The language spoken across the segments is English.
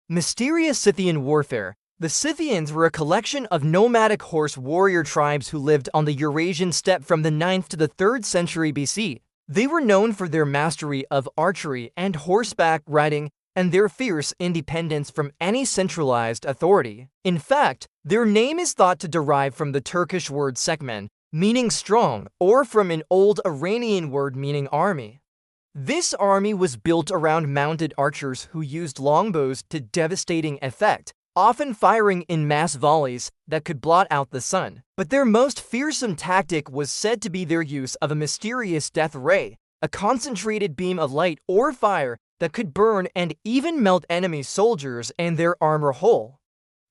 Mysterious Scythian warfare. The Scythians were a collection of nomadic horse warrior tribes who lived on the Eurasian steppe from the 9th to the 3rd century BC. They were known for their mastery of archery and horseback riding and their fierce independence from any centralized authority. In fact, their name is thought to derive from the Turkish word sekmen, meaning strong, or from an old Iranian word meaning army. This army was built around mounted archers who used longbows to devastating effect, often firing in mass volleys that could blot out the sun. But their most fearsome tactic was said to be their use of a mysterious death ray, a concentrated beam of light or fire that could burn and even melt enemy soldiers and their armor whole.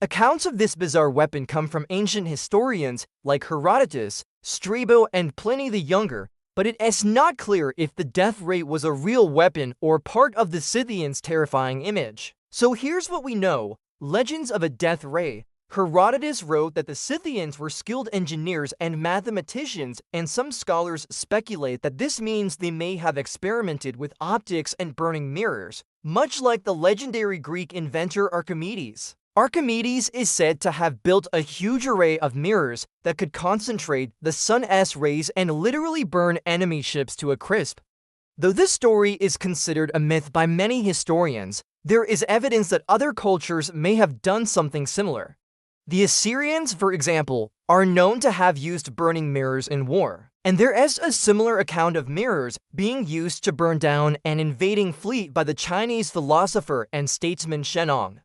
Accounts of this bizarre weapon come from ancient historians like Herodotus, Strabo, and Pliny the Younger, but it is not clear if the death ray was a real weapon or part of the Scythians' terrifying image. So here's what we know. Legends of a death ray. Herodotus wrote that the Scythians were skilled engineers and mathematicians, and some scholars speculate that this means they may have experimented with optics and burning mirrors, much like the legendary Greek inventor Archimedes. Archimedes is said to have built a huge array of mirrors that could concentrate the sun's rays and literally burn enemy ships to a crisp. Though this story is considered a myth by many historians, there is evidence that other cultures may have done something similar. The Assyrians, for example, are known to have used burning mirrors in war, and there is a similar account of mirrors being used to burn down an invading fleet by the Chinese philosopher and statesman Shennong.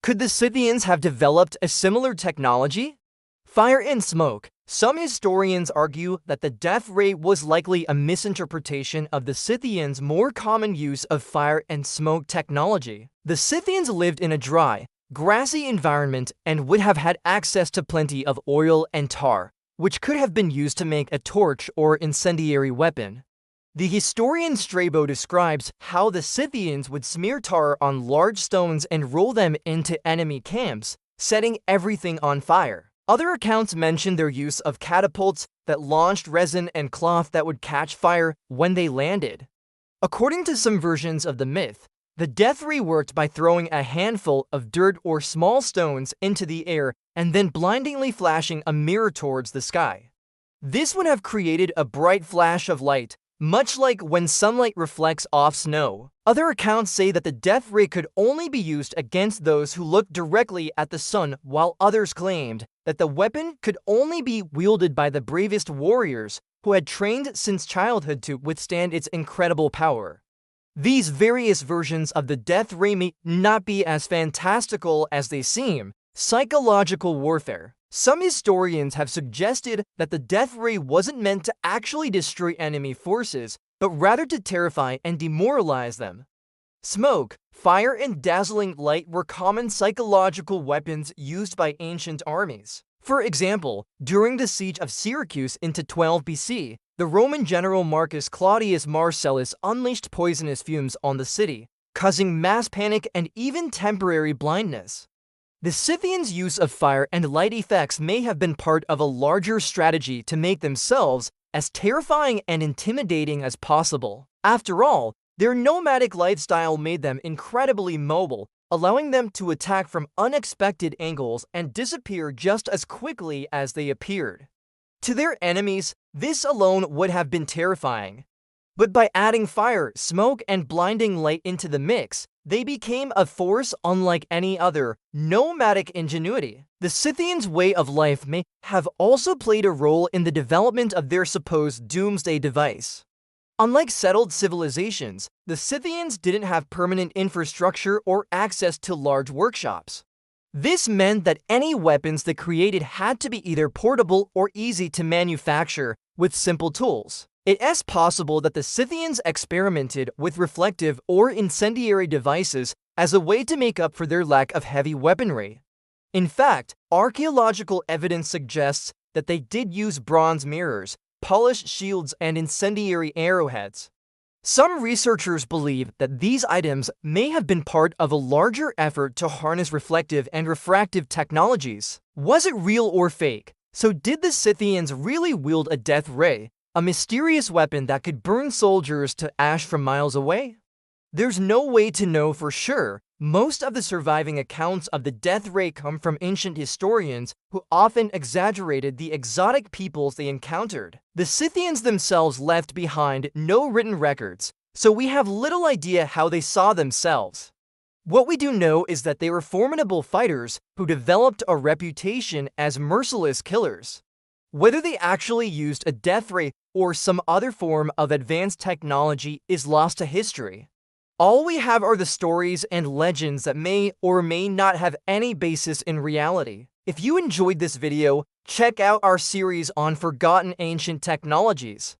Could the Scythians have developed a similar technology? Fire and smoke. Some historians argue that the death ray was likely a misinterpretation of the Scythians' more common use of fire and smoke technology. The Scythians lived in a dry, grassy environment and would have had access to plenty of oil and tar, which could have been used to make a torch or incendiary weapon. The historian Strabo describes how the Scythians would smear tar on large stones and roll them into enemy camps, setting everything on fire. Other accounts mention their use of catapults that launched resin and cloth that would catch fire when they landed. According to some versions of the myth, the death ray worked by throwing a handful of dirt or small stones into the air and then blindingly flashing a mirror towards the sky. This would have created a bright flash of light, much like when sunlight reflects off snow. Other accounts say that the death ray could only be used against those who looked directly at the sun, while others claimed that the weapon could only be wielded by the bravest warriors who had trained since childhood to withstand its incredible power. These various versions of the death ray may not be as fantastical as they seem. Psychological warfare. Some historians have suggested that the death ray wasn't meant to actually destroy enemy forces, but rather to terrify and demoralize them. Smoke, fire, and dazzling light were common psychological weapons used by ancient armies. For example, during the siege of Syracuse into 12 BC, the Roman general Marcus Claudius Marcellus unleashed poisonous fumes on the city, causing mass panic and even temporary blindness. The Scythians' use of fire and light effects may have been part of a larger strategy to make themselves as terrifying and intimidating as possible. After all, their nomadic lifestyle made them incredibly mobile, allowing them to attack from unexpected angles and disappear just as quickly as they appeared. To their enemies, this alone would have been terrifying. But by adding fire, smoke, and blinding light into the mix, they became a force unlike any other. Nomadic ingenuity. The Scythians' way of life may have also played a role in the development of their supposed Doomsday device. Unlike settled civilizations, the Scythians didn't have permanent infrastructure or access to large workshops. This meant that any weapons they created had to be either portable or easy to manufacture with simple tools. It is possible that the Scythians experimented with reflective or incendiary devices as a way to make up for their lack of heavy weaponry. In fact, archaeological evidence suggests that they did use bronze mirrors, polished shields, and incendiary arrowheads. Some researchers believe that these items may have been part of a larger effort to harness reflective and refractive technologies. Was it real or fake? So did the Scythians really wield a death ray, a mysterious weapon that could burn soldiers to ash from miles away? There's no way to know for sure. Most of the surviving accounts of the Death Ray come from ancient historians who often exaggerated the exotic peoples they encountered. The Scythians themselves left behind no written records, so we have little idea how they saw themselves. What we do know is that they were formidable fighters who developed a reputation as merciless killers. Whether they actually used a death ray or some other form of advanced technology is lost to history. All we have are the stories and legends that may or may not have any basis in reality. If you enjoyed this video, check out our series on forgotten ancient technologies.